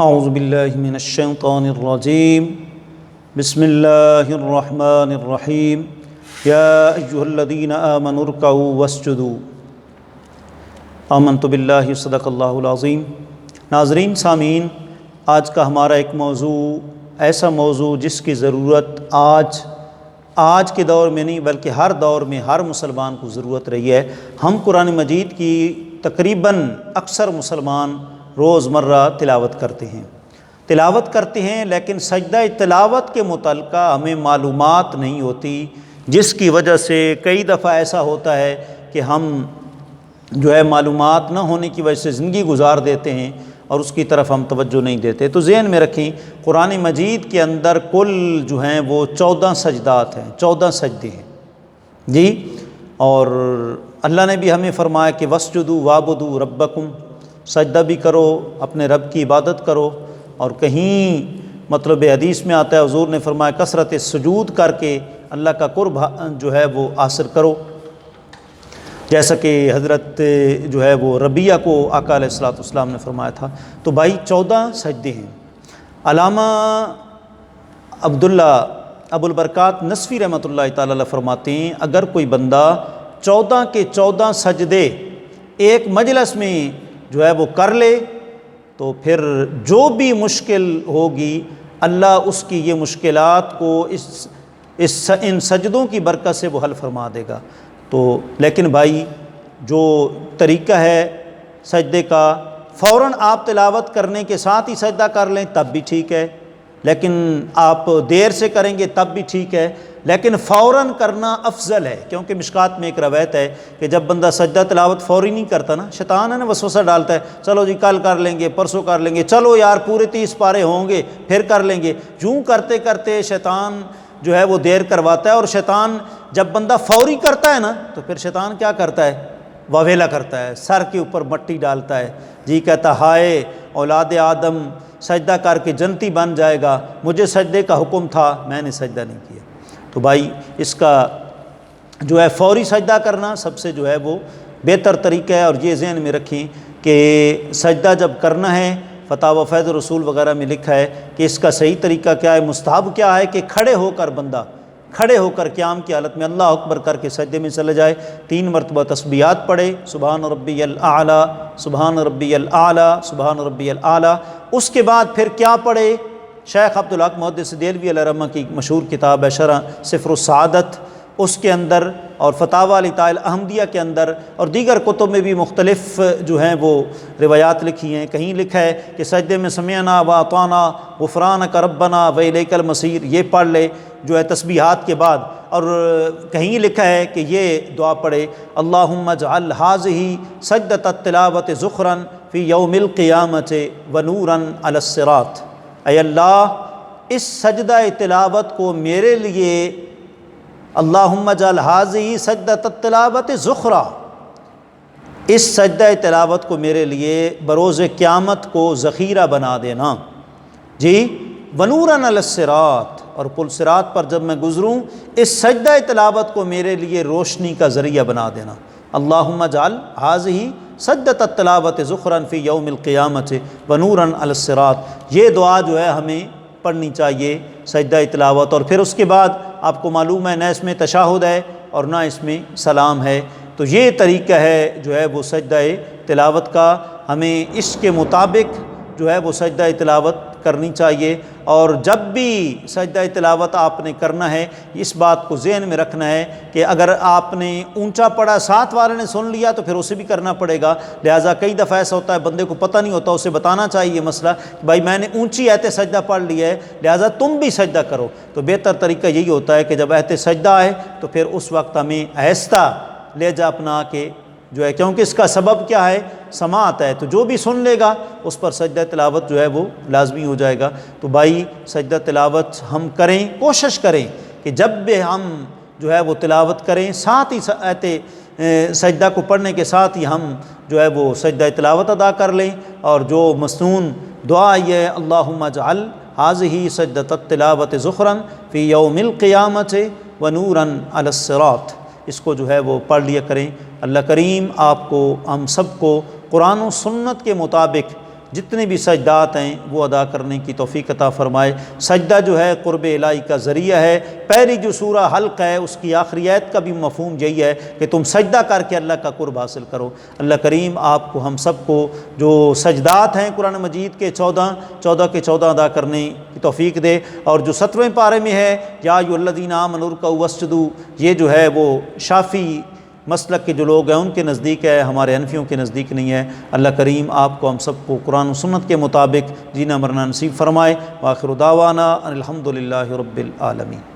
اعوذ باللہ من الشیطان الرجیم بسم اللہ الرحمن الرحیم یا ایہا الذین آمنوا ارکعوا واسجدوا آمنت باللہ صدق اللہ العظیم۔ ناظرین سامعین، آج کا ہمارا ایک موضوع ایسا موضوع جس کی ضرورت آج کے دور میں نہیں بلکہ ہر دور میں ہر مسلمان کو ضرورت رہی ہے۔ ہم قرآن مجید کی تقریباً اکثر مسلمان روزمرہ تلاوت کرتے ہیں لیکن سجدہ تلاوت کے متعلقہ ہمیں معلومات نہیں ہوتی، جس کی وجہ سے کئی دفعہ ایسا ہوتا ہے کہ ہم معلومات نہ ہونے کی وجہ سے زندگی گزار دیتے ہیں اور اس کی طرف ہم توجہ نہیں دیتے۔ تو ذہن میں رکھیں، قرآن مجید کے اندر کل وہ 14 سجدات ہیں، 14 سجدے ہیں جی۔ اور اللہ نے بھی ہمیں فرمایا کہ واسجدوا وعبدوا ربکم، سجدہ بھی کرو، اپنے رب کی عبادت کرو۔ اور کہیں حدیث میں آتا ہے، حضور نے فرمایا کثرت سجود کر کے اللہ کا قرب وہ حاصل کرو، جیسا کہ حضرت ربیہ کو آقا علیہ الصلوۃ والسلام نے فرمایا تھا۔ تو بھائی 14 سجدے ہیں۔ علامہ عبداللہ ابو البرکات نصفی رحمۃ اللہ تعالی علیہ فرماتے ہیں، اگر کوئی بندہ 14 کے 14 سجدے ایک مجلس میں وہ کر لے تو پھر جو بھی مشکل ہوگی اللہ اس کی یہ مشکلات کو ان سجدوں کی برکت سے وہ حل فرما دے گا۔ تو لیکن بھائی جو طریقہ ہے سجدے کا، فوراً آپ تلاوت کرنے کے ساتھ ہی سجدہ کر لیں تب بھی ٹھیک ہے، لیکن آپ دیر سے کریں گے تب بھی ٹھیک ہے، لیکن فوراً کرنا افضل ہے، کیونکہ مشکات میں ایک روایت ہے کہ جب بندہ سجدہ تلاوت فوری نہیں کرتا نا، شیطان ہے نا وسوسہ ڈالتا ہے، چلو جی کل کر لیں گے، پرسوں کر لیں گے، چلو یار پورے 30 پارے ہوں گے پھر کر لیں گے۔ یوں کرتے کرتے شیطان وہ دیر کرواتا ہے، اور شیطان جب بندہ فوری کرتا ہے نا تو پھر شیطان کیا کرتا ہے، واویلا کرتا ہے، سر کے اوپر مٹی ڈالتا ہے جی، کہتا ہائے اولاد آدم سجدہ کر کے جنتی بن جائے گا، مجھے سجدے کا حکم تھا میں نے سجدہ نہیں کیا۔ تو بھائی اس کا فوری سجدہ کرنا سب سے وہ بہتر طریقہ ہے۔ اور یہ ذہن میں رکھیں کہ سجدہ جب کرنا ہے، فتاوی فیض رسول وغیرہ میں لکھا ہے کہ اس کا صحیح طریقہ کیا ہے، مستحب کیا ہے کہ کھڑے ہو کر بندہ قیام کی حالت میں اللہ اکبر کر کے سجدے میں چلے جائے، 3 مرتبہ تسبیحات پڑھے، سبحان ربی الاعلیٰ سبحان ربی الاعلیٰ سبحان ربی الاعلیٰ۔ اس کے بعد پھر کیا پڑھے، شیخ عبدالحق محدث دہلوی علیہ رحمہ کی مشہور کتاب ہے شرح صفر السعادت، اس کے اندر اور فتاوی لطائل احمدیہ کے اندر اور دیگر کتب میں بھی مختلف وہ روایات لکھی ہیں۔ کہیں لکھا ہے کہ سجدے میں سمعنا واطعنا غفرانک ربنا والیک المصیر، یہ پڑھ لے تسبیحات کے بعد۔ اور کہیں لکھا ہے کہ یہ دعا پڑھے، اللہم اجعل ھذہ سجدۃ التلاوۃ ذخرا فی یوم القیامۃ ونورا علی الصراط، اے اللہ اس سجدہ تلاوت کو میرے لیے، اللہم اجعل ھذہ سجدۃ التلاوۃ ذخرا، اس سجدہ تلاوت کو میرے لیے بروز قیامت کو ذخیرہ بنا دینا جی، ونورا علی الصراط، اور پل صراط پر جب میں گزروں اس سجدہ تلاوت کو میرے لیے روشنی کا ذریعہ بنا دینا۔ اللہم اجعل ھذہ سجدۃ التلاوۃ ذخرا فی یوم القیامۃ ونورا علی الصراط، یہ دعا ہمیں پڑھنی چاہیے سجدہ تلاوت۔ اور پھر اس کے بعد آپ کو معلوم ہے نہ اس میں تشہد ہے اور نہ اس میں سلام ہے، تو یہ طریقہ ہے وہ سجدہ تلاوت کا، ہمیں اس کے مطابق وہ سجدہ تلاوت کرنی چاہیے۔ اور جب بھی سجدہ تلاوت آپ نے کرنا ہے اس بات کو ذہن میں رکھنا ہے کہ اگر آپ نے اونچا پڑھا ساتھ والے نے سن لیا تو پھر اسے بھی کرنا پڑے گا، لہٰذا کئی دفعہ ایسا ہوتا ہے بندے کو پتہ نہیں ہوتا، اسے بتانا چاہیے یہ مسئلہ کہ بھائی میں نے اونچی ایت سجدہ پڑھ لی ہے لہٰذا تم بھی سجدہ کرو۔ تو بہتر طریقہ یہی ہوتا ہے کہ جب ایت سجدہ آئے تو پھر اس وقت ہمیں آہستہ لہجہ اپنا کے کیونکہ اس کا سبب کیا ہے، سماعت ہے، تو جو بھی سن لے گا اس پر سجدہ تلاوت وہ لازمی ہو جائے گا۔ تو بھائی سجدہ تلاوت ہم کریں، کوشش کریں کہ جب بھی ہم وہ تلاوت کریں ساتھ ہی سجدہ کو پڑھنے کے ساتھ ہی ہم وہ سجدہ تلاوت ادا کر لیں۔ اور جو مسنون دعا یہ اللہم اجعل ھذہ سجدۃ التلاوۃ ذخرا فی یوم القیامۃ ونورا علی الصراط، اس کو وہ پڑھ لیا کریں۔ اللہ کریم آپ کو ہم سب کو قرآن و سنت کے مطابق جتنے بھی سجدات ہیں وہ ادا کرنے کی توفیق عطا فرمائے۔ سجدہ جو ہے قرب الہی کا ذریعہ ہے۔ پہلی جو سورہ حلق ہے اس کی آخری آیت کا بھی مفہوم یہی ہے کہ تم سجدہ کر کے اللہ کا قرب حاصل کرو۔ اللہ کریم آپ کو ہم سب کو جو سجدات ہیں قرآن مجید کے 14 کے 14 ادا کرنے کی توفیق دے، اور جو 17ویں پارے میں ہے یا ایھا الذین آمنوا ارکعوا واسجدوا، یہ جو ہے وہ شافی مسلک کے جو لوگ ہیں ان کے نزدیک ہے، ہمارے حنفیوں کے نزدیک نہیں ہے۔ اللہ کریم آپ کو ہم سب کو قرآن و سنت کے مطابق جینا مرنا نصیب فرمائے۔ وآخر دعوانا ان الحمد للہ رب العالمین۔